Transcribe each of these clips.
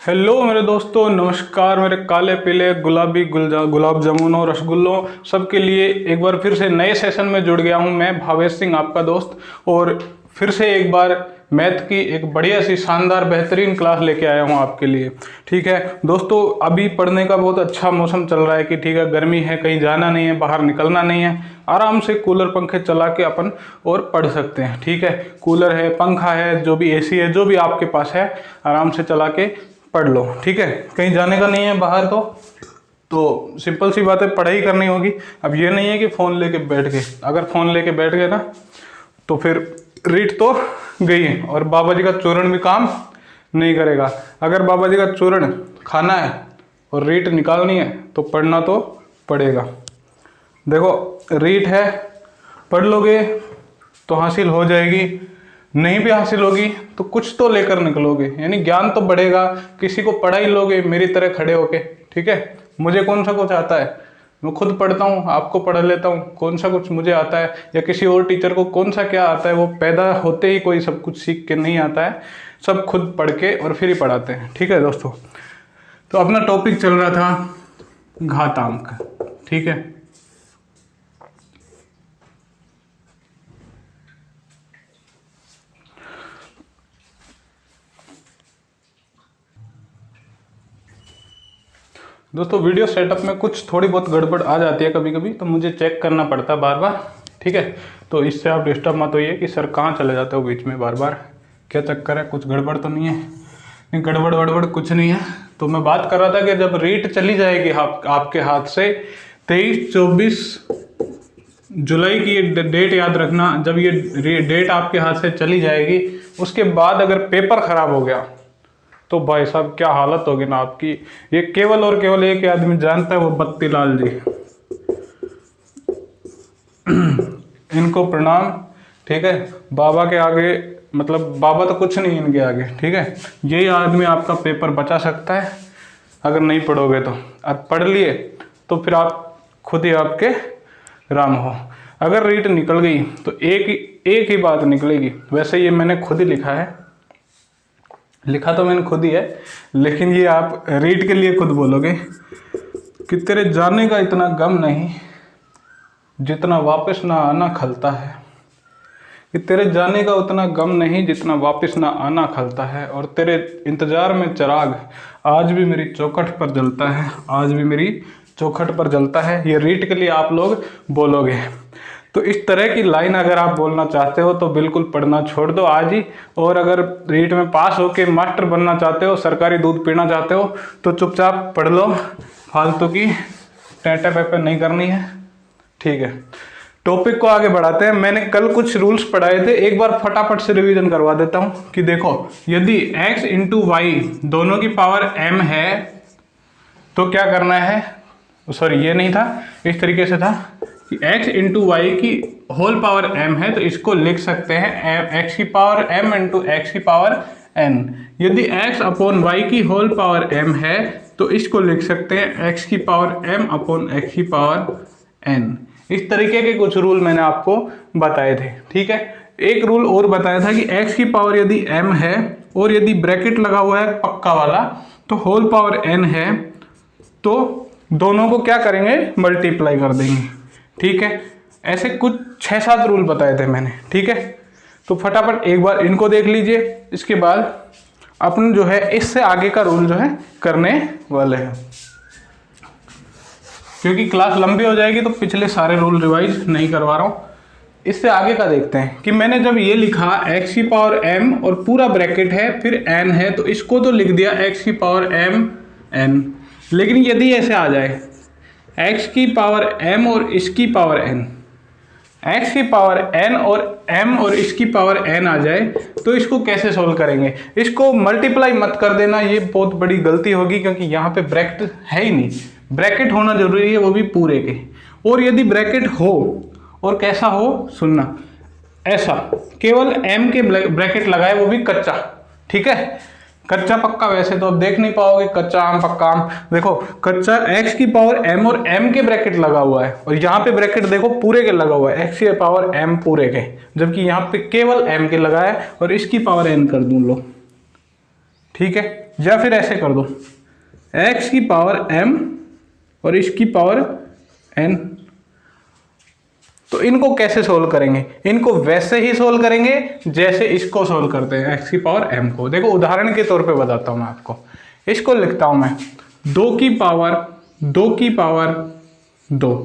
Hello मेरे दोस्तों, नमस्कार। मेरे काले पीले गुलाबी गुलाब जामुन और रसगुल्लों सबके लिए एक बार फिर से नए सेशन में जुड़ गया हूं। मैं भावेश सिंह, आपका दोस्त, और फिर से एक बार मैथ की एक बढ़िया सी शानदार बेहतरीन क्लास लेके आया हूं आपके लिए। ठीक है दोस्तों, अभी पढ़ने का बहुत अच्छा मौसम चल रहा है कि ठीक है, गर्मी है, कहीं जाना नहीं है, बाहर निकलना नहीं है, आराम से कूलर पंखे चला के अपन और पढ़ सकते हैं। ठीक है, कूलर है, पंखा है, जो भी एसी है, जो भी आपके पास है, आराम से चला के पढ़ लो। ठीक है, कहीं जाने का नहीं है बाहर, तो सिंपल सी बात है, पढ़ाई करनी होगी। अब ये नहीं है कि फ़ोन लेके बैठ गए। अगर फ़ोन लेके बैठ गए ना तो फिर रीट तो गई है और बाबा जी का चूरण भी काम नहीं करेगा। अगर बाबा जी का चूरण खाना है और रीट निकालनी है तो पढ़ना तो पड़ेगा। देखो, रीट है, पढ़ लोगे तो हासिल हो जाएगी, नहीं भी हासिल होगी तो कुछ तो लेकर निकलोगे, यानी ज्ञान तो बढ़ेगा। किसी को पढ़ा ही लोगे मेरी तरह खड़े होके। ठीक है, मुझे कौन सा कुछ आता है, मैं खुद पढ़ता हूँ, आपको पढ़ा लेता हूँ। कौन सा कुछ मुझे आता है या किसी और टीचर को कौन सा क्या आता है, वो पैदा होते ही कोई सब कुछ सीख के नहीं आता है, सब खुद पढ़ के और फिर ही पढ़ाते हैं। ठीक है दोस्तों, तो अपना टॉपिक चल रहा था घातांक। ठीक है, दोस्तों वीडियो सेटअप में कुछ थोड़ी बहुत गड़बड़ आ जाती है कभी कभी, तो मुझे चेक करना पड़ता है बार बार। ठीक है, तो इससे आप डिस्टर्ब मत होइए कि सर कहाँ चले जाते हो बीच में बार बार, क्या चक्कर है, कुछ गड़बड़ तो नहीं है। नहीं, गड़बड़ वड़बड़ कुछ नहीं है। तो मैं बात कर रहा था कि जब रीट चली जाएगी आपके हाथ से, 23-24 जुलाई की डेट याद रखना, जब ये डेट आपके हाथ से चली जाएगी, उसके बाद अगर पेपर खराब हो गया तो भाई साहब क्या हालत होगी ना आपकी। ये केवल और केवल एक आदमी जानता है, वो बत्ती लाल जी। इनको प्रणाम। ठीक है, बाबा के आगे, मतलब बाबा तो कुछ नहीं इनके आगे। ठीक है, यही आदमी आपका पेपर बचा सकता है अगर नहीं पढ़ोगे तो। और पढ़ लिए तो फिर आप खुद ही आपके राम हो। अगर रीट निकल गई तो एक ही बात निकलेगी। वैसे ये मैंने खुद ही लिखा है, लिखा तो मैंने खुद ही है, लेकिन ये आप रीड के लिए खुद बोलोगे कि तेरे जाने का इतना गम नहीं जितना वापस ना आना खलता है। कि तेरे जाने का उतना गम नहीं जितना वापस ना आना खलता है, और तेरे इंतजार में चिराग आज भी मेरी चौखट पर जलता है, आज भी मेरी चौखट पर जलता है। ये रीड के लिए आप लोग बोलोगे। तो इस तरह की लाइन अगर आप बोलना चाहते हो तो बिल्कुल पढ़ना छोड़ दो आज ही। और अगर रीट में पास होके मास्टर बनना चाहते हो, सरकारी दूध पीना चाहते हो, तो चुपचाप पढ़ लो, फालतू की टेंटे पेपर नहीं करनी है। ठीक है, टॉपिक को आगे बढ़ाते हैं। मैंने कल कुछ रूल्स पढ़ाए थे, एक बार फटाफट से रिवीजन करवा देता हूँ। कि देखो, यदि x इंटू वाई दोनों की पावर m है तो क्या करना है, सॉरी ये नहीं था, इस तरीके से था कि x इंटू वाई की होल पावर m है, तो इसको लिख सकते हैं x की पावर m इंटू एक्स की पावर n। यदि x अपॉन वाई की होल पावर m है तो इसको लिख सकते हैं x की पावर m अपॉन एक्स की पावर n। इस तरीके के कुछ रूल मैंने आपको बताए थे। ठीक है, एक रूल और बताया था कि x की पावर यदि m है और यदि ब्रैकेट लगा हुआ है पक्का वाला तो होल पावर n है, तो दोनों को क्या करेंगे, मल्टीप्लाई कर देंगे। ठीक है, ऐसे कुछ 6-7 रूल बताए थे मैंने। ठीक है, तो फटाफट एक बार इनको देख लीजिए, इसके बाद अपन जो है इससे आगे का रूल जो है करने वाले हैं। क्योंकि क्लास लंबी हो जाएगी तो पिछले सारे रूल रिवाइज नहीं करवा रहा हूँ। इससे आगे का देखते हैं कि मैंने जब ये लिखा x की पावर m और पूरा ब्रैकेट है फिर n है, तो इसको तो लिख दिया x की पावर m n। लेकिन यदि ऐसे आ जाए x की पावर m और इसकी पावर n, x की पावर n और m और इसकी पावर n आ जाए, तो इसको कैसे सोल्व करेंगे। इसको मल्टीप्लाई मत कर देना, ये बहुत बड़ी गलती होगी, क्योंकि यहाँ पे ब्रैकेट है ही नहीं। ब्रैकेट होना जरूरी है, वो भी पूरे के। और यदि ब्रैकेट हो, और कैसा हो सुनना, ऐसा केवल m के ब्रैकेट लगाए, वो भी कच्चा। ठीक है, कच्चा पक्का वैसे तो अब देख नहीं पाओगे, कच्चा आम पक्का आम। देखो, कच्चा x की पावर m और m के ब्रैकेट लगा हुआ है, और यहाँ पे ब्रैकेट देखो पूरे के लगा हुआ है, x की पावर m पूरे के, जबकि यहाँ पे केवल m के लगा है, और इसकी पावर n कर दूं लो। ठीक है। या फिर ऐसे कर दो, x की पावर m और इसकी पावर n। तो इनको कैसे सोल्व करेंगे? इनको वैसे ही सोल्व करेंगे जैसे इसको सोल्व करते हैं, x की पावर m को। देखो उदाहरण के तौर पे बताता हूं मैं आपको। इसको लिखता हूं मैं 2 की पावर 2।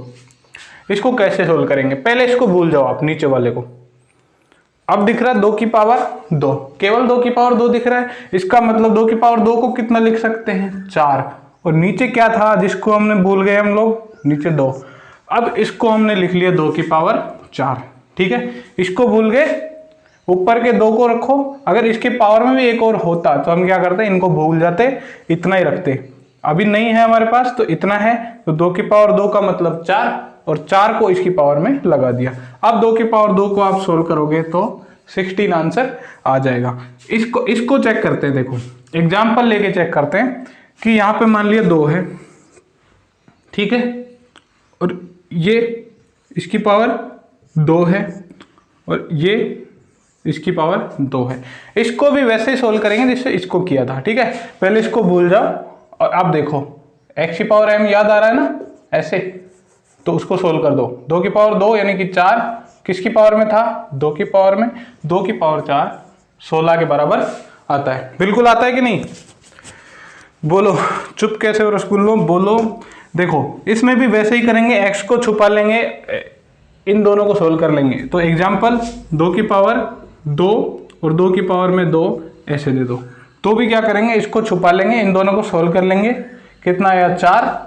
इसको कैसे सोल्व करेंगे? पहले इसको भूल जाओ आप, नीचे वाले को। अब दिख रहा है 2 की पावर 2, केवल 2 की पावर 2 दिख रहा है। इसका मतलब 2 की पावर 2 को कितना लिख सकते हैं? 4। और नीचे क्या था जिसको हमने भूल गए हम लोग? नीचे 2। अब इसको हमने लिख लिया 2 की पावर 4, ठीक है। इसको भूल गए, ऊपर के 2 को रखो। अगर इसके पावर में भी एक और होता तो हम क्या करते? इनको भूल जाते, इतना ही रखते। अभी नहीं है हमारे पास तो इतना है, तो 2 की पावर 2 का मतलब 4, और 4 को इसकी पावर में लगा दिया। अब 2 की पावर 2 को आप सोल्व करोगे तो 16 आंसर आ जाएगा। इसको चेक करते हैं। देखो एग्जाम्पल लेके चेक करते हैं कि यहाँ पे मान लिया 2 है, ठीक है, और ये इसकी पावर 2 है, और ये इसकी पावर 2 है। इसको भी वैसे ही सोल्व करेंगे जैसे इसको किया था, ठीक है। पहले इसको भूल जाओ, और अब देखो x की पावर m याद आ रहा है ना, ऐसे, तो उसको सोल्व कर दो। 2 की पावर 2 यानी कि 4 किसकी पावर में था? 2 की पावर में। 2 की पावर 4 16 के बराबर आता है। बिल्कुल आता है कि नहीं? बोलो, चुप कैसे हो रसगुल्लो, बोलो। देखो इसमें भी वैसे ही करेंगे, x को छुपा लेंगे, इन दोनों को सोल्व कर लेंगे। तो एग्जाम्पल 2 की पावर 2 और 2 की पावर में 2 ऐसे दे दो। तो भी क्या करेंगे? इसको छुपा लेंगे, इन दोनों को सोल्व कर लेंगे। कितना आया? 4,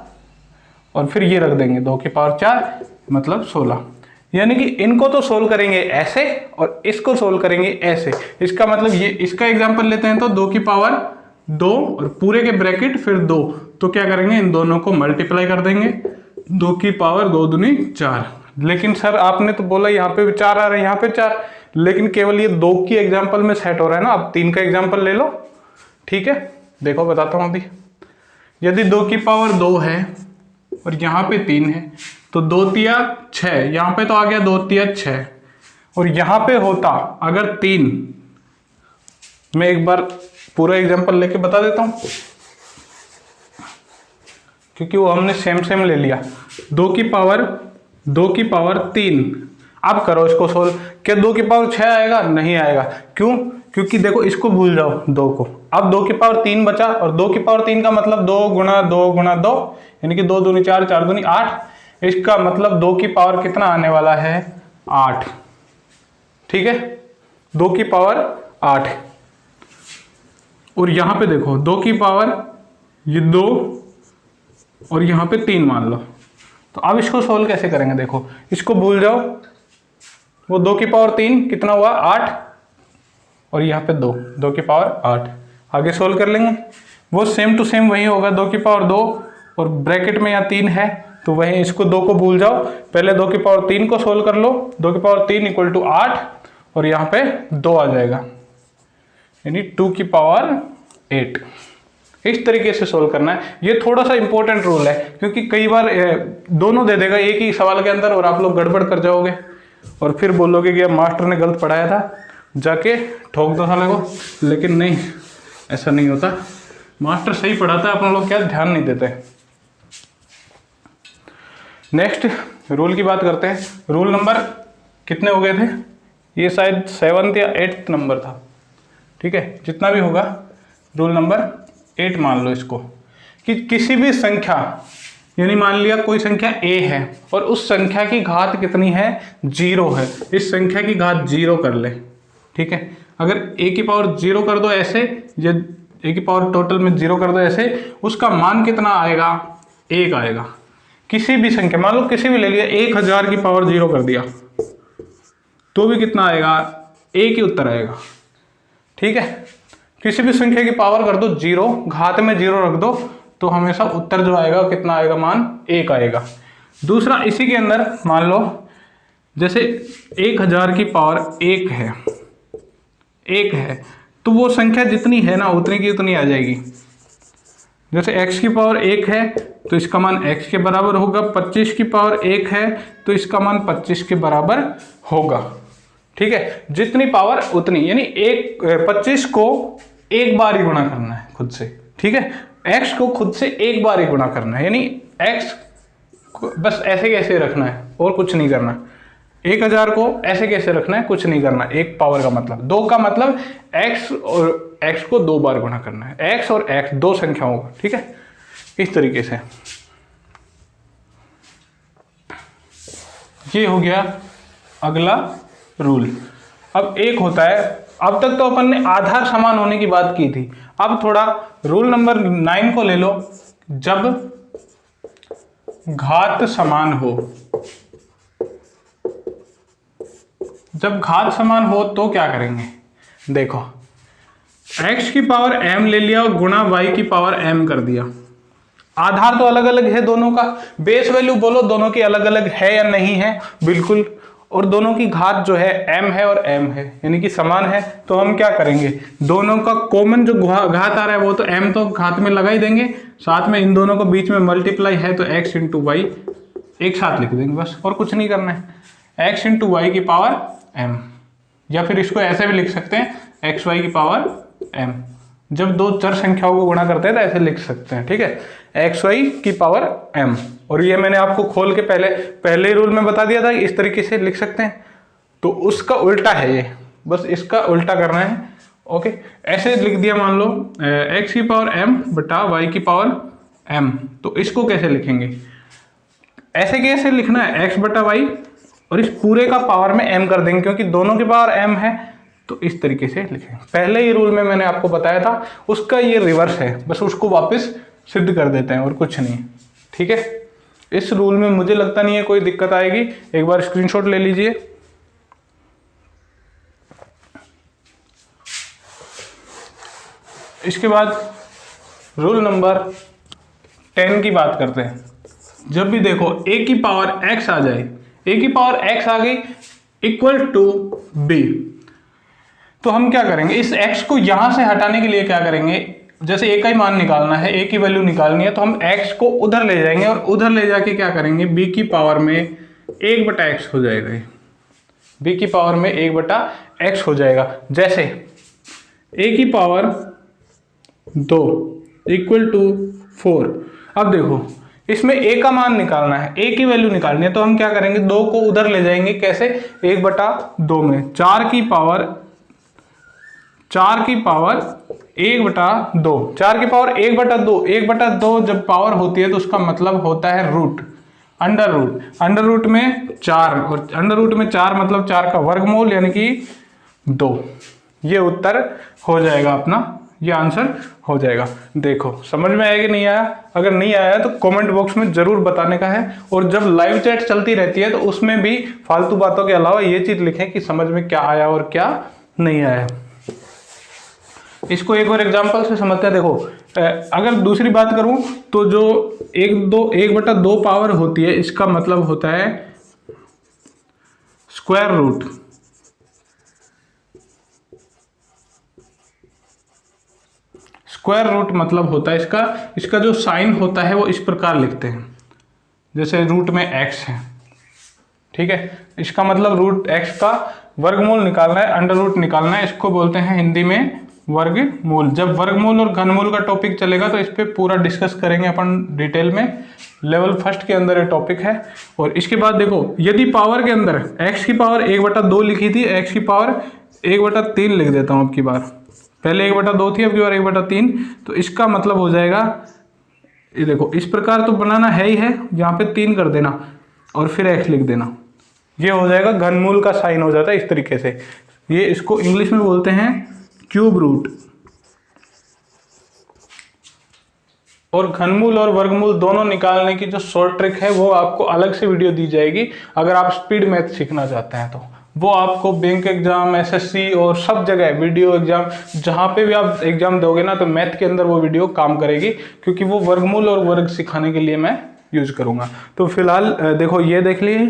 और फिर ये रख देंगे 2 की पावर 4 मतलब 16। यानी कि इनको तो सोल्व करेंगे ऐसे और इसको सोल्व करेंगे ऐसे। इसका मतलब ये, इसका एग्जांपल लेते हैं तो 2 की पावर 2 और पूरे के ब्रैकेट फिर 2, तो क्या करेंगे? इन दोनों को मल्टीप्लाई कर देंगे। 2 की पावर 2 दूनी 4। लेकिन सर आपने तो बोला यहाँ पे भी 4 आ रहा है, यहाँ पे 4, लेकिन केवल ये 2 की एग्जाम्पल में सेट हो रहा है ना। अब 3 का एग्जाम्पल ले लो, ठीक है। देखो बताता हूँ अभी। यदि 2 की पावर 2 है और यहाँ पे 3 है तो 2 तिया 6, यहाँ पे तो आ गया 2 तिया 6, और यहाँ पे होता अगर 3। मैं एक बार पूरा एग्जांपल लेके बता देता हूँ, क्योंकि वो हमने सेम ले लिया। 2 की पावर 3। अब करो इसको सोल्व। क्या 2 की पावर 6 आएगा? नहीं आएगा। क्यों? क्योंकि देखो इसको भूल जाओ 2 को। अब 2 की पावर 3 बचा, और 2 की पावर 3 का मतलब 2 गुणा 2 गुणा 2, यानी कि 2 दूनी 4, 4 दूनी 8। इसका मतलब 2 की पावर कितना आने वाला है? 8, ठीक है। 2 की पावर 8, और यहां पे देखो 2 की पावर ये 2 और यहां पे 3 मान लो। तो अब इसको सोल्व कैसे करेंगे? देखो इसको भूल जाओ, वो 2 की पावर 3 कितना हुआ? 8, और यहाँ पे 2 की पावर 8। आगे सोल्व कर लेंगे, वो सेम टू सेम वही होगा। 2 की पावर 2 और ब्रैकेट में यहाँ 3 है, तो वही इसको 2 को भूल जाओ। पहले 2 की पावर 3 को सोल्व कर लो। 2 की पावर 3 इक्वल टू 8, और यहाँ पे 2 आ जाएगा, यानी 2 की पावर 8। इस तरीके से सोल्व करना है। ये थोड़ा सा इंपॉर्टेंट रूल है, क्योंकि कई बार दोनों दे देगा एक ही सवाल के अंदर, और आप लोग गड़बड़ कर जाओगे और फिर बोलोगे कि मास्टर ने गलत पढ़ाया था, जाके ठोक दो साले को। लेकिन नहीं, ऐसा नहीं होता। मास्टर सही पढ़ाता है, अपन लोग क्या ध्यान नहीं देते। नेक्स्ट रूल की बात करते हैं। रूल नंबर कितने हो गए थे? ये शायद 7th या 8th नंबर था, ठीक है। जितना भी होगा, रूल नंबर 8 मान लो इसको, कि किसी भी संख्या, यानी मान लिया कोई संख्या a है और उस संख्या की घात कितनी है? 0 है। इस संख्या की घात 0 कर ले, ठीक है। अगर a की पावर 0 कर दो ऐसे, या a की पावर टोटल में 0 कर दो ऐसे, उसका मान कितना आएगा? 1 आएगा। किसी भी संख्या, मान लो किसी भी ले लिया, 1000 की पावर 0 कर दिया तो भी कितना आएगा? 1 ही उत्तर आएगा, ठीक है। किसी भी संख्या की पावर कर दो 0, घात में 0 रख दो, तो हमेशा उत्तर जो आएगा कितना आएगा? मान 1 आएगा। दूसरा, इसी के अंदर मान लो जैसे 1000 की पावर 1 है, तो वो संख्या जितनी है ना उतनी की उतनी आ जाएगी। जैसे x की पावर 1 है तो इसका मान x के बराबर होगा। 25 की पावर 1 है तो इसका मान 25 के बराबर होगा, ठीक है। जितनी पावर उतनी, यानी 25 को एक बार ही गुणा करना है खुद से, ठीक है। x को खुद से एक बार ही गुणा करना है, यानी x को बस ऐसे कैसे रखना है और कुछ नहीं करना। 1000 को ऐसे कैसे रखना है, कुछ नहीं करना। एक पावर का मतलब, दो का मतलब x और x को दो बार गुणा करना है, x और x दो संख्याओं का, ठीक है। इस तरीके से ये हो गया अगला रूल। अब एक होता है, अब तक तो अपन ने आधार समान होने की बात की थी, अब थोड़ा रूल नंबर 9 को ले लो। जब घात समान हो, जब घात समान हो तो क्या करेंगे, देखो x की पावर m ले लिया और गुणा y की पावर m कर दिया। आधार तो अलग अलग है दोनों का, बेस वैल्यू बोलो दोनों की अलग अलग है या नहीं है, बिल्कुल। और दोनों की घात जो है m है और m है, यानी कि समान है। तो हम क्या करेंगे, दोनों का कॉमन जो घात आ रहा है वो तो m तो घात में लगा ही देंगे, साथ में इन दोनों को बीच में मल्टीप्लाई है तो x इंटू वाई एक साथ लिख देंगे बस, और कुछ नहीं करना है। x इंटू वाई की पावर m, या फिर इसको ऐसे भी लिख सकते हैं x y की पावर m। जब दो चर संख्याओं को गुणा करते हैं तो ऐसे लिख सकते हैं, ठीक है, एक्स वाई की पावर m। और ये मैंने आपको खोल के पहले ही रूल में बता दिया था कि इस तरीके से लिख सकते हैं, तो उसका उल्टा है ये, बस इसका उल्टा करना है। ओके, ऐसे लिख दिया, मान लो x की पावर m बटा y की पावर m, तो इसको कैसे लिखेंगे, ऐसे कैसे लिखना है, x बटा y और इस पूरे का पावर में m कर देंगे, क्योंकि दोनों की पावर m है, तो इस तरीके से लिखेंगे। पहले ही रूल में मैंने आपको बताया था, उसका ये रिवर्स है, बस उसको वापस सिद्ध कर देते हैं और कुछ नहीं, ठीक है। इस रूल में मुझे लगता नहीं है कोई दिक्कत आएगी, एक बार स्क्रीनशॉट ले लीजिए। इसके बाद रूल नंबर 10 की बात करते हैं। जब भी देखो a की पावर x आ जाए, a की पावर x आ गई इक्वल टू b, तो हम क्या करेंगे, इस x को यहां से हटाने के लिए क्या करेंगे, जैसे a का ही मान निकालना है, a की वैल्यू निकालनी है, तो हम x को उधर ले जाएंगे और उधर ले जाके क्या करेंगे, b की पावर में 1 बटा x हो जाएगा, b की पावर में 1 बटा x हो जाएगा। जैसे a की पावर 2 इक्वल टू 4। अब देखो इसमें a का मान निकालना है, a की वैल्यू निकालनी है, तो हम क्या करेंगे, 2 को उधर ले जाएंगे, कैसे, 1 बटा 2 में 4 की पावर 1 बटा 2, 4 की पावर 1 बटा 2, 1 बटा 2 जब पावर होती है तो उसका मतलब होता है root, under root, under root में 4, और अंडर रूट में 4 मतलब 4 का वर्गमूल यानी कि 2। ये उत्तर हो जाएगा अपना, ये आंसर हो जाएगा। देखो समझ में आया कि नहीं आया, अगर नहीं आया तो कमेंट बॉक्स में जरूर बताने का है। और जब लाइव चैट चलती रहती है तो उसमें भी फालतू बातों के अलावा ये चीज लिखें कि समझ में क्या आया और क्या नहीं आया। इसको एक और एग्जांपल से समझते हैं। देखो अगर दूसरी बात करूं तो जो 1 बटा 2 पावर होती है, इसका मतलब होता है स्क्वायर रूट। स्क्वायर रूट मतलब होता है इसका जो साइन होता है वो इस प्रकार लिखते हैं, जैसे रूट में x है, ठीक है, इसका मतलब रूट x का वर्गमूल निकालना है, अंडर रूट निकालना है, इसको बोलते हैं हिंदी में वर्गमूल। जब वर्गमूल और घनमूल का टॉपिक चलेगा तो इस पे पूरा डिस्कस करेंगे अपन डिटेल में, लेवल 1 के अंदर ये टॉपिक है। और इसके बाद देखो यदि पावर के अंदर x की पावर 1 बटा 2 लिखी थी, x की पावर 1 बटा 3 लिख देता हूँ अब की बार, पहले 1 बटा 2 थी अब की बार 1 बटा 3, तो इसका मतलब हो जाएगा, ये देखो इस प्रकार तो बनाना है ही है, यहाँ पे 3 कर देना और फिर x लिख देना, ये हो जाएगा घनमूल का साइन हो जाता है इस तरीके से। ये इसको इंग्लिश में बोलते हैं क्यूब रूट। और घनमूल और वर्गमूल दोनों निकालने की जो शॉर्ट ट्रिक है वो आपको अलग से वीडियो दी जाएगी, अगर आप स्पीड मैथ सीखना चाहते हैं तो वो आपको बैंक एग्जाम, एसएससी और सब जगह वीडियो एग्जाम, जहाँ पे भी आप एग्जाम दोगे ना तो मैथ के अंदर वो वीडियो काम करेगी, क्योंकि वो वर्गमूल और वर्ग सिखाने के लिए मैं यूज करूंगा। तो फिलहाल देखो ये देख लिए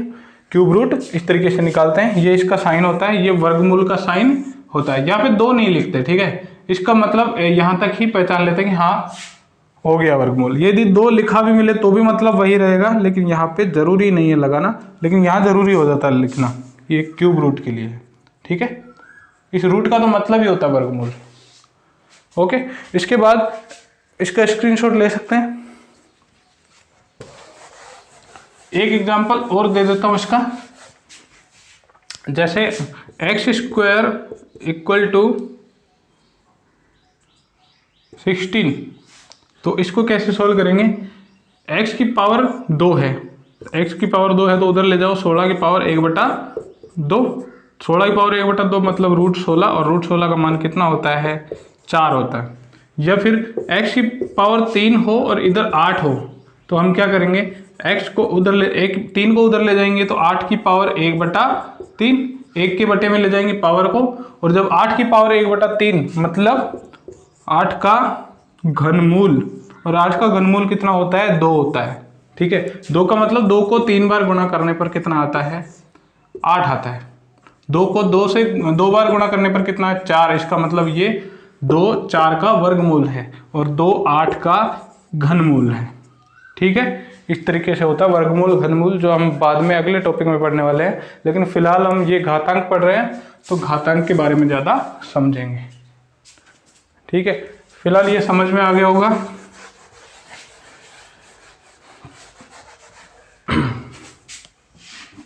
क्यूब रूट इस तरीके से निकालते हैं, ये इसका साइन होता है, ये वर्गमूल का साइन होता है। यहाँ पे 2 नहीं लिखते, ठीक है, इसका मतलब यहाँ तक ही पहचान लेते हैं कि हाँ हो गया वर्गमूल। यदि 2 लिखा भी मिले तो भी मतलब वही रहेगा, लेकिन यहाँ पे जरूरी नहीं है लगाना, लेकिन यहाँ जरूरी हो जाता है लिखना, ये क्यूब रूट के लिए, ठीक है। इस रूट का तो मतलब ही होता है वर्गमूल। ओके, इसके बाद इसका स्क्रीनशॉट ले सकते हैं। एक एग्जांपल और दे देता हूं इसका, जैसे एक्स स्क्वायर इक्वल टू 16, तो इसको कैसे सॉल्व करेंगे? x की पावर 2 है, x की पावर 2 है तो उधर ले जाओ 16 की पावर 1/2, 16 की पावर 1/2 मतलब √16, और √16 का मान कितना होता है? 4 होता है। या फिर x की पावर 3 हो और इधर 8 हो, तो हम क्या करेंगे? x को उधर ले 3 को उधर ले जाएंगे तो 8 की पावर 1/3, 1 के बटे में ले जाएंगे पावर को, और जब 8 की पावर 1/3 मतलब 8 का घनमूल, और 8 का घनमूल कितना होता है? 2 होता है। ठीक है, 2 का मतलब 2 को 3 बार गुणा करने पर कितना आता है? 8 आता है। 2 को 2 से 2 बार गुणा करने पर कितना है? 4। इसका मतलब ये 2 4 का वर्गमूल है और 2 8 का घनमूल है। ठीक है, इस तरीके से होता है वर्गमूल घनमूल, जो हम बाद में अगले टॉपिक में पढ़ने वाले हैं। लेकिन फिलहाल हम ये घातांक पढ़ रहे हैं तो घातांक के बारे में ज़्यादा समझेंगे। ठीक है, फिलहाल ये समझ में आ गया होगा।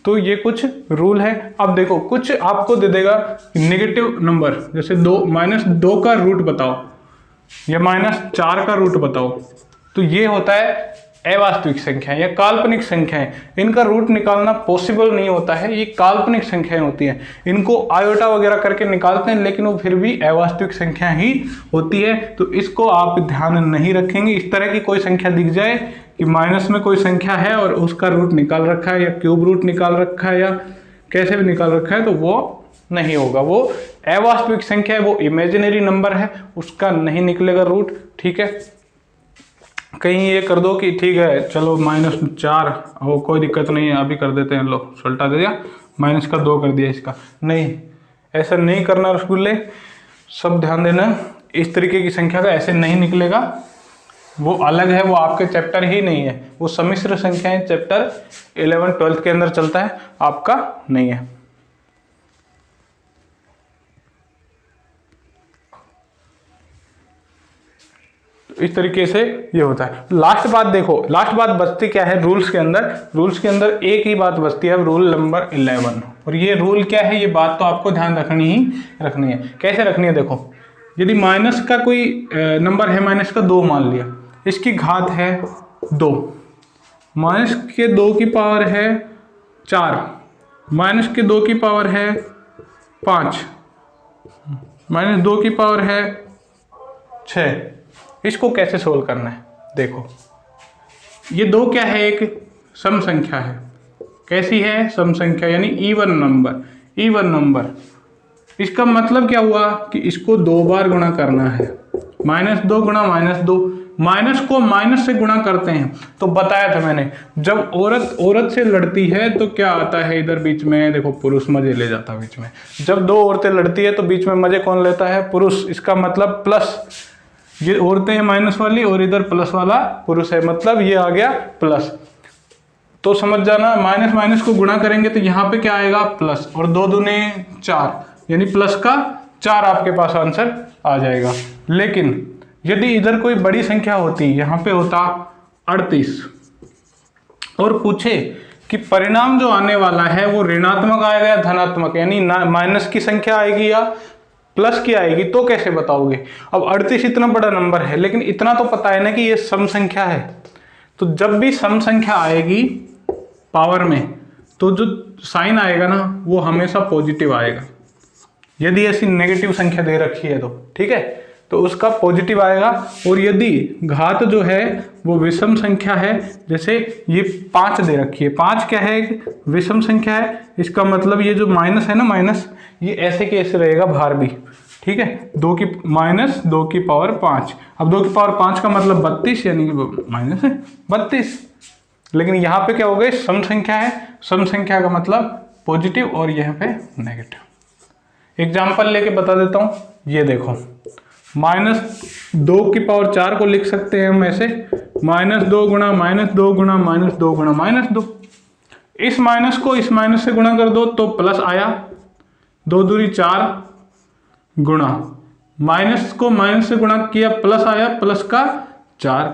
तो ये कुछ रूल है। अब देखो, कुछ आपको दे देगा नेगेटिव नंबर, जैसे -2 का रूट बताओ या -4 का रूट बताओ, तो ये होता है अवास्तविक संख्या या काल्पनिक संख्याएं। इनका रूट निकालना पॉसिबल नहीं होता है, ये काल्पनिक संख्याएं होती हैं। इनको आयोटा वगैरह करके निकालते हैं लेकिन वो फिर भी अवास्तविक संख्या ही होती है, तो इसको आप ध्यान नहीं रखेंगे। इस तरह की कोई संख्या दिख जाए कि माइनस में कोई संख्या है और उसका रूट निकाल रखा है या क्यूब रूट निकाल रखा है या कैसे भी निकाल रखा है, तो वो नहीं होगा, वो अवास्तविक संख्या है, वो इमेजिनरी नंबर है, उसका नहीं निकलेगा रूट। ठीक है, कहीं ये कर दो कि ठीक है चलो -4 हो, कोई दिक्कत नहीं है, अभी कर देते हैं, लो उल्टा दे दिया, -2 कर दिया इसका, नहीं, ऐसा नहीं करना रसगुल्ले, सब ध्यान देना। इस तरीके की संख्या का ऐसे नहीं निकलेगा, वो अलग है, वो आपके चैप्टर ही नहीं है, वो सम्मिश्र संख्याएं चैप्टर 11-12 के अंदर चलता है, आपका नहीं है। इस तरीके से ये होता है। लास्ट बात देखो, लास्ट बात बचती क्या है रूल्स के अंदर? रूल्स के अंदर एक ही बात बचती है, रूल नंबर 11। और ये रूल क्या है, ये बात तो आपको ध्यान रखनी है। कैसे रखनी है? देखो, यदि माइनस का कोई नंबर है, -2 मान लिया, इसकी घात है 2, -2 की पावर है 4, -2 की पावर है 5, -2 की पावर है 6। इसको कैसे सोल्व करना है? देखो, ये 2 क्या है? एक सम संख्या है। कैसी है? सम संख्या, यानी इवन नंबर। इसका मतलब क्या हुआ कि इसको 2 बार गुणा करना है। -2 गुणा -2, माइनस को माइनस से गुणा करते हैं। तो बताया था मैंने, जब औरत से लड़ती है तो क्या आता है इधर बीच में? देखो, पुरुष मजे ले जाता है बीच में। जब 2 औरतें लड़ती है तो बीच में मजे कौन लेता है? पुरुष। इसका मतलब प्लस, ये औरतें हैं माइनस वाली और इधर प्लस वाला पुरुष है, मतलब ये आ गया प्लस। तो समझ जाना, माइनस माइनस को गुणा करेंगे तो यहाँ पे क्या आएगा? प्लस, और 2 दूने 4, यानी प्लस का 4 आपके पास आंसर आ जाएगा। लेकिन यदि इधर कोई बड़ी संख्या होती, यहाँ पे होता 38, और पूछे कि परिणाम जो आने वाला है वो ऋणात्मक आएगा या धनात्मक, यानी माइनस की संख्या आएगी या प्लस की आएगी, तो कैसे बताओगे? अब 38 इतना बड़ा नंबर है, लेकिन इतना तो पता है ना कि ये सम संख्या है। तो जब भी सम संख्या आएगी पावर में, तो जो साइन आएगा ना वो हमेशा पॉजिटिव आएगा। यदि ऐसी नेगेटिव संख्या दे रखी है तो, ठीक है, तो उसका पॉजिटिव आएगा। और यदि घात जो है वो विषम संख्या है, जैसे ये 5 दे रखी है, 5 क्या है? विषम संख्या है। इसका मतलब ये जो माइनस है ना, माइनस, ये ऐसे कैसे रहेगा बाहर भी, ठीक है, -2 की पावर 5। अब 2 की पावर 5 का मतलब 32, यानी कि माइनस है 32। लेकिन यहाँ पे क्या हो गया? सम संख्या है, सम संख्या का मतलब पॉजिटिव और यहाँ पे नेगेटिव। एग्जाम्पल लेके बता देता हूँ। ये देखो, -2 की पावर 4 को लिख सकते हैं हम ऐसे, -2 गुणा -2 गुणा -2 गुणा -2। इस माइनस को इस माइनस से गुणा कर दो तो प्लस आया, 2 दूनी 4 गुणा माइनस को माइनस से गुणा किया, प्लस आया, प्लस का 4,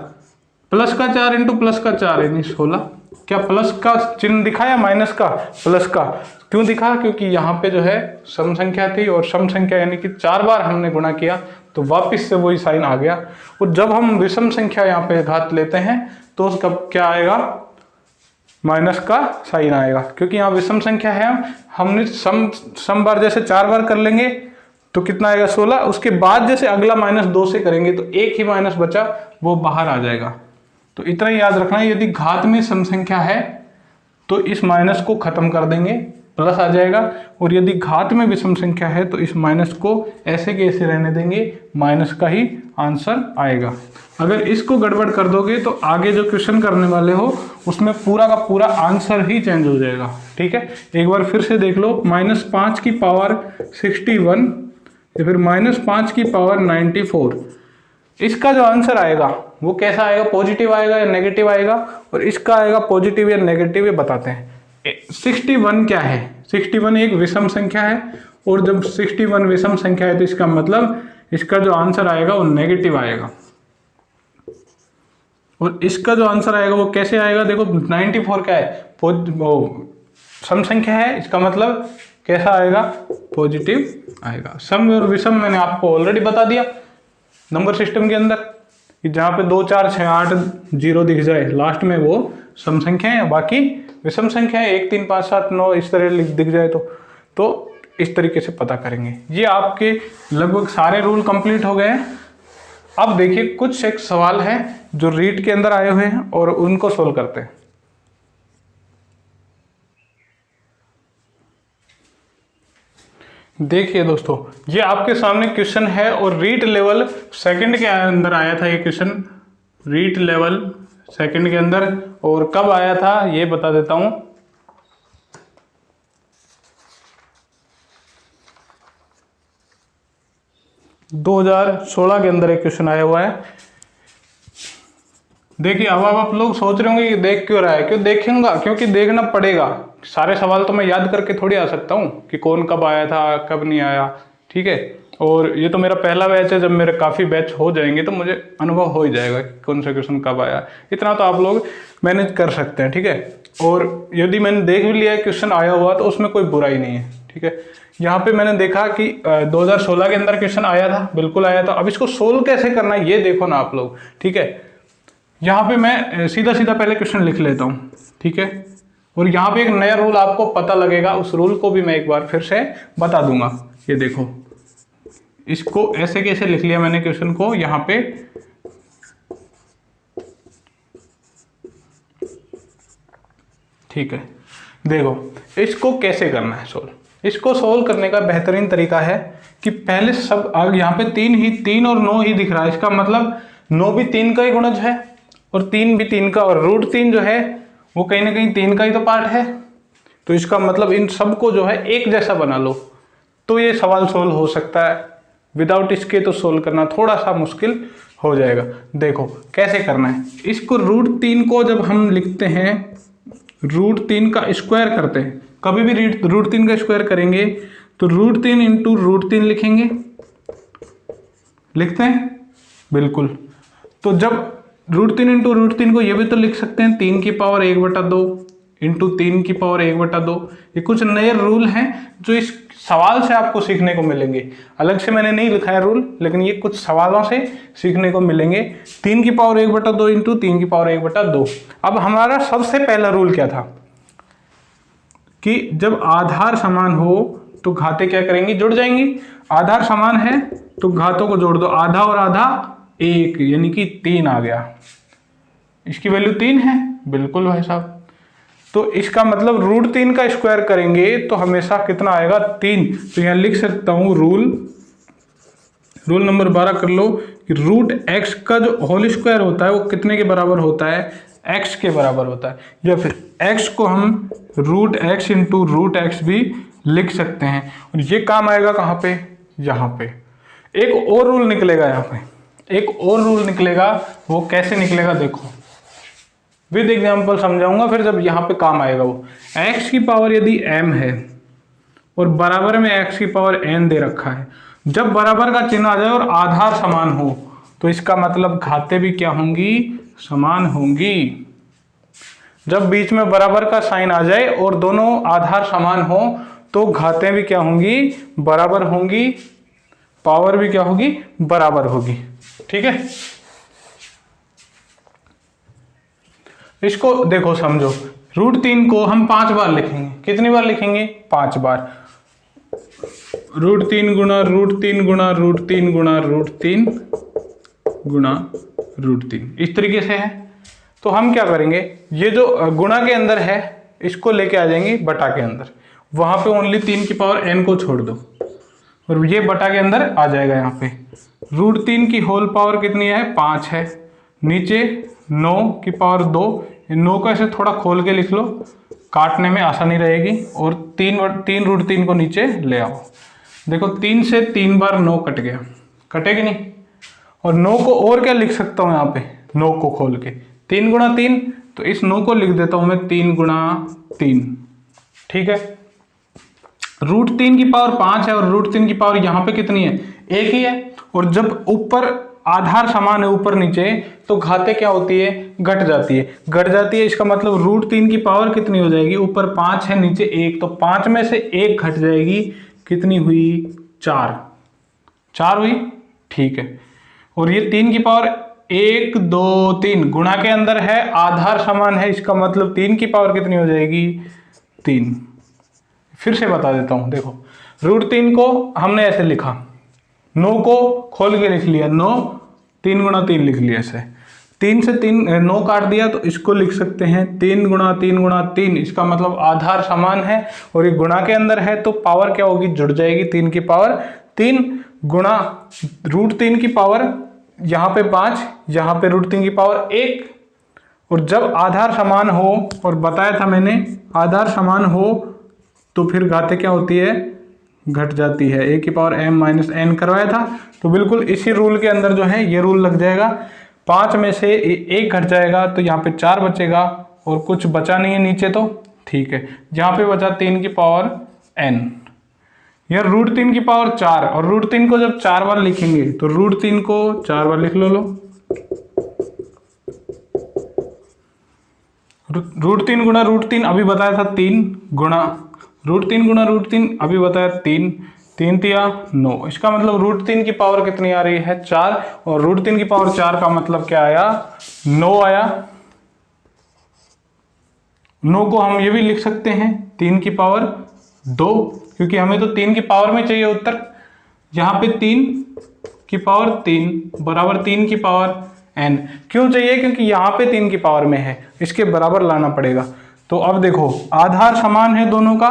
प्लस का 4 इंटू प्लस का 4 यानी 16। क्या प्लस का चिन्ह दिखा या माइनस का? प्लस का। क्यों दिखा? क्योंकि यहाँ पे जो है सम संख्या थी और सम संख्या यानी कि 4 बार हमने गुणा किया तो वापस से वही साइन आ गया। और जब हम विषम संख्या यहाँ पे घात लेते हैं तो उसका क्या आएगा? माइनस का साइन आएगा, क्योंकि यहाँ विषम संख्या है। हमने सम बार जैसे 4 बार कर लेंगे तो कितना आएगा? 16। उसके बाद जैसे अगला -2 से करेंगे तो एक ही माइनस बचा, वो बाहर आ जाएगा। तो इतना ही याद रखना है, यदि घात में सम संख्या है तो इस माइनस को खत्म कर देंगे, प्लस आ जाएगा। और यदि घात में विषम संख्या है तो इस माइनस को ऐसे के ऐसे रहने देंगे, माइनस का ही आंसर आएगा। अगर इसको गड़बड़ कर दोगे तो आगे जो क्वेश्चन करने वाले हो उसमें पूरा का पूरा आंसर ही चेंज हो जाएगा। ठीक है, एक बार फिर से देख लो। -5 की पावर 61 या फिर -5 की पावर 94, इसका जो आंसर आएगा वो कैसा आएगा? पॉजिटिव आएगा या नेगेटिव आएगा? और इसका आएगा पॉजिटिव या नेगेटिव, ये बताते हैं। 61 क्या है? 61 एक विषम संख्या है, और जब 61 विषम संख्या है तो इसका मतलब इसका जो आंसर आएगा वो नेगेटिव आएगा। और इसका जो आंसर आएगा वो कैसे आएगा? देखो 94 क्या है? वो सम संख्या है, इसका मतलब कैसा आएगा? पॉजिटिव आएगा। सम और विषम मैंने आपको ऑलरेडी बता दिया नंबर सिस्टम के अंदर, कि जहाँ पे 2 4 6 8 0 दिख जाए लास्ट में वो सम संख्या है, बाकी विषम संख्या है 1 3 5 7 9 इस तरह दिख जाए तो इस तरीके से पता करेंगे। ये आपके लगभग सारे रूल कंप्लीट हो गए हैं। अब देखिए कुछ एक सवाल है जो रीट के अंदर आए हुए हैं और उनको सोल्व करते हैं। देखिए दोस्तों, ये आपके सामने क्वेश्चन है और रीट लेवल सेकंड के अंदर आया था ये क्वेश्चन, रीट लेवल सेकंड के अंदर। और कब आया था ये बता देता हूं। दो 2016 के अंदर एक क्वेश्चन आया हुआ है। देखिए अब आप लोग सोच रहे होंगे कि देख क्यों रहा है? क्यों देखेंगे? क्योंकि देखना पड़ेगा। सारे सवाल तो मैं याद करके थोड़ी आ सकता हूँ कि कौन कब आया था कब नहीं आया। ठीक है, और ये तो मेरा पहला बैच है, जब मेरे काफ़ी बैच हो जाएंगे तो मुझे अनुभव हो ही जाएगा कि कौन सा क्वेश्चन कब आया। इतना तो आप लोग मैनेज कर सकते हैं। ठीक है, और यदि मैंने देख भी लिया है क्वेश्चन आया हुआ तो उसमें कोई बुराई नहीं है। ठीक है, यहाँ पे मैंने देखा कि 2016 के अंदर क्वेश्चन आया था, बिल्कुल आया था। अब इसको सोल्व कैसे करना है ये देखो ना आप लोग। ठीक है, यहाँ पे मैं सीधा सीधा पहले क्वेश्चन लिख लेता हूँ। ठीक है, और यहाँ पे एक नया रूल आपको पता लगेगा, उस रूल को भी मैं एक बार फिर से बता दूंगा। ये देखो, इसको ऐसे कैसे लिख लिया मैंने क्वेश्चन को यहाँ पे। ठीक है, देखो इसको कैसे करना है सोल्व। इसको सोल्व करने का बेहतरीन तरीका है कि पहले सब यहाँ पे 3 और 9 ही दिख रहा है, इसका मतलब 9 भी 3 का ही गुणज है और 3 भी 3 का, और √3 जो है वो कहीं ना कहीं 3 का ही तो पार्ट है। तो इसका मतलब इन सबको जो है एक जैसा बना लो तो ये सवाल सोल्व हो सकता है। विदाउट इसके तो सोल्व करना थोड़ा सा मुश्किल हो जाएगा। देखो कैसे करना है इसको। √3 को जब हम लिखते हैं, √3 का स्क्वायर करते हैं, कभी भी √3 का स्क्वायर करेंगे तो √3 इंटू √3 लिखेंगे, लिखते हैं बिल्कुल। तो जब √3 इंटू √3 को ये भी तो लिख सकते हैं 3 की पावर 1/2 इंटू 3 की पावर 1/2। ये कुछ नए रूल हैं जो इस सवाल से आपको सीखने को मिलेंगे। अलग से मैंने नहीं लिखा है रूल, लेकिन ये कुछ सवालों से सीखने को मिलेंगे। 3 की पावर 1/2 इंटू 3 की पावर 1/2। अब हमारा सबसे पहला रूल क्या था कि जब आधार समान हो तो घातें क्या करेंगी? जुड़ जाएंगी। आधार समान है तो घातों को जोड़ दो, आधा और आधा 1 यानी कि 3 आ गया। इसकी वैल्यू 3 है, बिल्कुल भाई साहब। तो इसका मतलब √3 का स्क्वायर करेंगे तो हमेशा कितना आएगा? 3। तो यहाँ लिख सकता हूँ रूल नंबर 12 कर लो कि √x का जो होल स्क्वायर होता है वो कितने के बराबर होता है? x के बराबर होता है। या फिर x को हम √x इंटू √x भी लिख सकते हैं। और ये काम आएगा कहाँ पे? यहाँ पे। एक और रूल निकलेगा, यहाँ पे एक और रूल निकलेगा। वो कैसे निकलेगा देखो, विद एग्जाम्पल समझाऊंगा फिर जब यहाँ पे काम आएगा वो। x की पावर यदि m है और बराबर में x की पावर n दे रखा है जब बराबर का चिन्ह आ जाए और आधार समान हो तो इसका मतलब घातें भी क्या होंगी, समान होंगी। जब बीच में बराबर का साइन आ जाए और दोनों आधार समान हो तो घातें भी क्या होंगी, बराबर होंगी, पावर भी क्या होगी, बराबर होगी। ठीक है, इसको देखो समझो, √3 को हम 5 बार लिखेंगे। कितनी बार लिखेंगे, 5 बार। √3 गुणा √3 गुणा √3 गुणा √3 गुणा √3, इस तरीके से है। तो हम क्या करेंगे, ये जो गुणा के अंदर है इसको लेके आ जाएंगे बटा के अंदर, वहां पे ओनली 3 की पावर n को छोड़ दो और ये बटा के अंदर आ जाएगा। यहाँ पे √3 की होल पावर कितनी है, 5 है। नीचे 9 की पावर 2, 9 को ऐसे थोड़ा खोल के लिख लो, काटने में आसानी रहेगी। और 3 √3 को नीचे ले आओ। देखो 3 से 3 बार 9 कट गया, कटेगी नहीं। और 9 को और क्या लिख सकता हूँ यहाँ पे, 9 को खोल के 3 गुणा 3, तो इस 9 को लिख देता हूँ मैं 3 गुणा 3। ठीक है, √3 की पावर 5 है और √3 की पावर यहाँ पे कितनी है, 1 ही है। और जब ऊपर आधार समान है ऊपर नीचे तो घातें क्या होती है, घट जाती है, घट जाती है। इसका मतलब √3 की पावर कितनी हो जाएगी, ऊपर 5 है नीचे 1, तो 5 में से 1 घट जाएगी, कितनी हुई, 4 हुई। ठीक है, और ये 3 की पावर 1 2 3 गुणा के अंदर है, आधार समान है, इसका मतलब 3 की पावर कितनी हो जाएगी, 3। फिर से बता देता हूं, देखो √3 को हमने ऐसे लिखा, 9 को खोल के लिख लिया, 9 3 गुणा 3 लिख लिया ऐसे, 3 से 3 9 काट दिया तो इसको लिख सकते हैं 3 गुणा 3 गुणा 3। इसका मतलब आधार समान है और ये गुणा के अंदर है तो पावर क्या होगी, जुड़ जाएगी, 3 की पावर 3 गुणा √3 की पावर यहाँ पे 5, यहाँ पे √3 की पावर 1। और जब आधार समान हो, और बताया था मैंने आधार समान हो तो फिर घातें क्या होती है, घट जाती है। a की पावर m-n करवाया था, तो बिल्कुल इसी रूल के अंदर जो है ये रूल लग जाएगा। 5 में से 1 घट जाएगा तो यहाँ पे 4 बचेगा और कुछ बचा नहीं है नीचे, तो ठीक है। यहाँ पे बचा 3 की पावर n, यार √3 की पावर 4, और √3 को जब 4 बार लिखेंगे तो √3 को 4 बार लिख लो। √3 गुणा √3 अभी बताया था 3 गुणा √3 गुणा √3 अभी बताया 3, 3 तिया 9। इसका मतलब √3 की पावर कितनी आ रही है, 4, और √3 की पावर 4 का मतलब क्या आया, 9 आया। 9 को हम ये भी लिख सकते हैं 3 की पावर 2, क्योंकि हमें तो 3 की पावर में चाहिए उत्तर। यहाँ पे 3 की पावर 3 बराबर 3 की पावर n क्यों चाहिए, क्योंकि यहाँ पे 3 की पावर में है, इसके बराबर लाना पड़ेगा। तो अब देखो आधार समान है दोनों का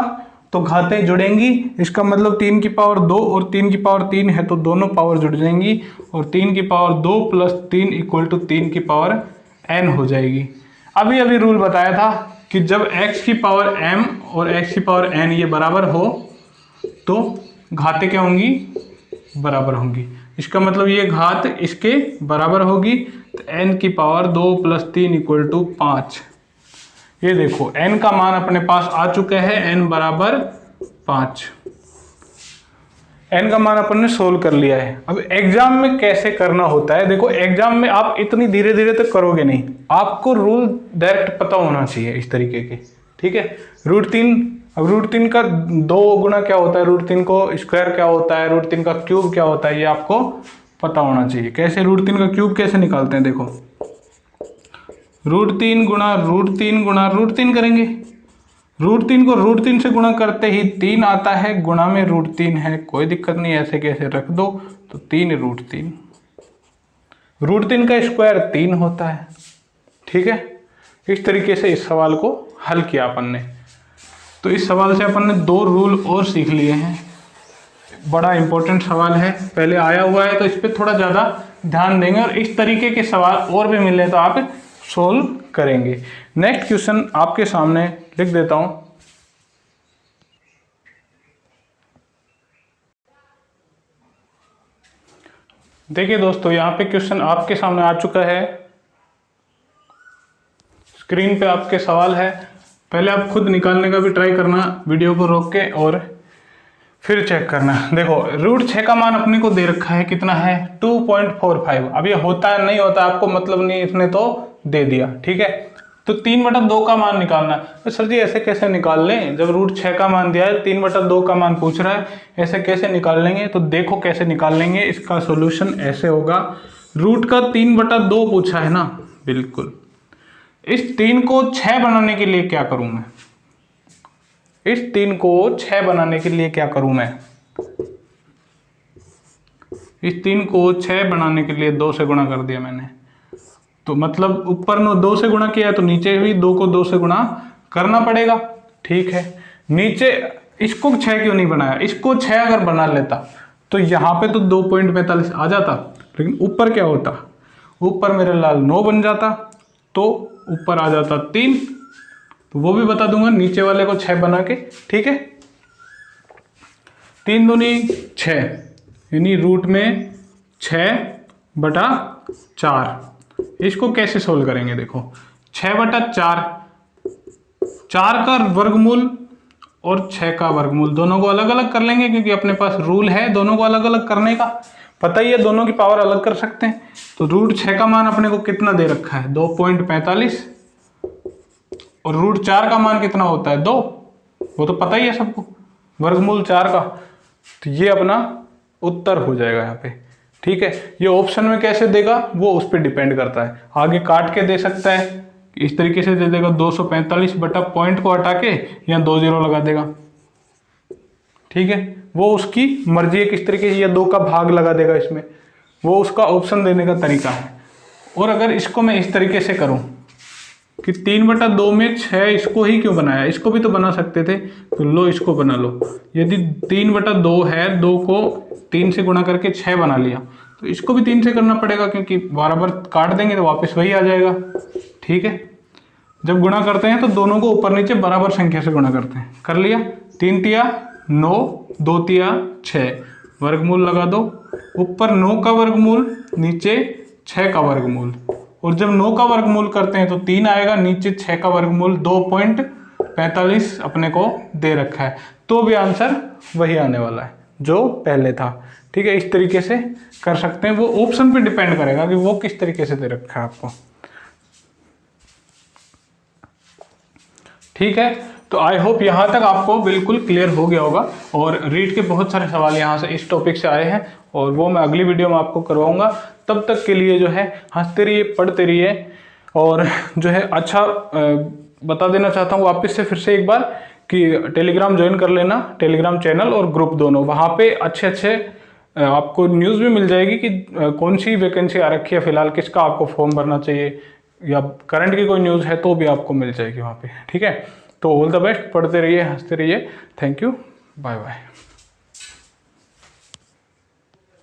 तो घातें जुड़ेंगी, इसका मतलब 3 की पावर 2 और 3 की पावर 3 है तो दोनों पावर जुड़ जाएंगी, और 3 की पावर 2 प्लस 3 इक्वल टू 3 की पावर n हो जाएगी। अभी अभी रूल बताया था कि जब x की पावर m और x की पावर n ये बराबर हो तो घातें क्या होंगी, बराबर होंगी। इसका मतलब ये घात इसके बराबर होगी, तो n की पावर 2 प्लस 3 इक्वल टू 5। ये देखो n का मान अपने पास आ चुका है, n बराबर 5। n का मान अपन ने सोल्व कर लिया है। अब एग्जाम में कैसे करना होता है, देखो एग्जाम में आप इतनी धीरे धीरे तो करोगे नहीं, आपको रूल डायरेक्ट पता होना चाहिए इस तरीके के। ठीक है, √3, अब √3 का 2 गुना क्या होता है, √3 को स्क्वायर क्या होता है, √3 का क्यूब क्या होता है, ये आपको पता होना चाहिए। कैसे √3 का क्यूब कैसे निकालते हैं, देखो √3 गुणा √3 गुणा √3 करेंगे, √3 को √3 से गुणा करते ही 3 आता है, गुणा में √3 है, कोई दिक्कत नहीं, ऐसे कैसे रख दो, तो 3 √3, √3 का स्क्वायर 3 होता है। ठीक है, इस तरीके से इस सवाल को हल किया अपन ने। तो इस सवाल से अपन ने 2 रूल और सीख लिए हैं, बड़ा इंपॉर्टेंट सवाल है, पहले आया हुआ है तो इस पर थोड़ा ज़्यादा ध्यान देंगे, और इस तरीके के सवाल और भी मिले तो आप सोल्व करेंगे। नेक्स्ट क्वेश्चन आपके सामने लिख देता हूं। देखिए दोस्तों, यहाँ पे क्वेश्चन आपके सामने आ चुका है, स्क्रीन पे आपके सवाल है। पहले आप खुद निकालने का भी ट्राई करना वीडियो को रोक के, और फिर चेक करना। देखो रूट 6 का मान अपने को दे रखा है, कितना है 2.45। अब ये होता है नहीं होता आपको मतलब नहीं, इसने तो दे दिया, ठीक है। तो 3/2 का मान निकालना है। तो सर जी ऐसे कैसे निकाल लें, जब रूट 6 का मान दिया है 3/2 का मान पूछ रहा है, ऐसे कैसे निकाल लेंगे? तो देखो कैसे निकाल लेंगे, इसका सोल्यूशन ऐसे होगा। रूट का 3/2 पूछा है ना, बिल्कुल। इस 3 को 6 बनाने के लिए क्या करूं मैं? इस 3 को 6 बनाने के लिए क्या करूं मैं? इस 3 को 6 बनाने के लिए 2 से गुणा कर दिया मैंने, तो मतलब ऊपर नो 2 से गुणा किया है तो नीचे भी 2 को 2 से गुणा करना पड़ेगा, ठीक है। नीचे इसको 6 क्यों नहीं बनाया? इसको 6 अगर बना लेता तो यहाँ पे तो 2.45 आ जाता, लेकिन ऊपर क्या होता? ऊपर मेरे लाल 9 बन जाता, तो ऊपर आ जाता 3, तो वो भी बता दूंगा नीचे वाले को 6 बना के, ठीक है। 3 दूनी 6, यानी रूट में 6/4। इसको कैसे सोल्व करेंगे? देखो 6/4, 4 का वर्गमूल और 6 का वर्गमूल दोनों को अलग अलग कर लेंगे, क्योंकि अपने पास रूल है दोनों को अलग अलग करने का, पता ही है दोनों की पावर अलग कर सकते हैं। तो रूट 6 का मान अपने को कितना दे रखा है 2.45, और रूट 4 का मान कितना होता है 2, वो तो पता ही है सबको, वर्गमूल 4 का। तो ये अपना उत्तर हो जाएगा यहाँ पे, ठीक है। ये ऑप्शन में कैसे देगा वो उस पर डिपेंड करता है, आगे काट के दे सकता है, इस तरीके से दे देगा 245 बटा पॉइंट को हटा के यहाँ 2 0 लगा देगा, ठीक है। वो उसकी मर्जी है किस तरीके से, या 2 का भाग लगा देगा इसमें, वो उसका ऑप्शन देने का तरीका है। और अगर इसको मैं इस तरीके से करूं कि 3/2 में 6, इसको ही क्यों बनाया, इसको भी तो बना सकते थे, तो लो इसको बना लो। यदि 3/2 है, 2 को 3 से गुणा करके 6 बना लिया, तो इसको भी 3 से करना पड़ेगा, क्योंकि बराबर काट देंगे तो वापस वही आ जाएगा, ठीक है। जब गुणा करते हैं तो दोनों को ऊपर नीचे बराबर संख्या से गुणा करते हैं, कर लिया। 3 तिया 9, 2 तिया 6, वर्गमूल लगा दो, ऊपर 9 का वर्गमूल, नीचे 6 का वर्गमूल, और जब 9 का वर्गमूल करते हैं तो 3 आएगा, नीचे 6 का वर्गमूल 2.45 अपने को दे रखा है, तो भी आंसर वही आने वाला है जो पहले था, ठीक है। इस तरीके से कर सकते हैं, वो ऑप्शन पे डिपेंड करेगा कि वो किस तरीके से दे रखा है आपको, ठीक है। तो आई होप यहाँ तक आपको बिल्कुल क्लियर हो गया होगा, और रीड के बहुत सारे सवाल यहाँ से इस टॉपिक से आए हैं, और वो मैं अगली वीडियो में आपको करवाऊंगा। तब तक के लिए जो है हंसते रहिए, पढ़ते रहिए, और जो है अच्छा बता देना चाहता हूँ वापस से फिर से एक बार कि टेलीग्राम ज्वाइन कर लेना, टेलीग्राम चैनल और ग्रुप दोनों, वहाँ पे अच्छे आपको न्यूज़ भी मिल जाएगी कि कौन सी वैकेंसी आ रखी है फिलहाल, किसका आपको फॉर्म भरना चाहिए, या करंट की कोई न्यूज़ है तो भी आपको मिल जाएगी वहाँ पे, ठीक है। तो ऑल द बेस्ट, पढ़ते रहिए, हंसते रहिए, थैंक यू, बाय बाय।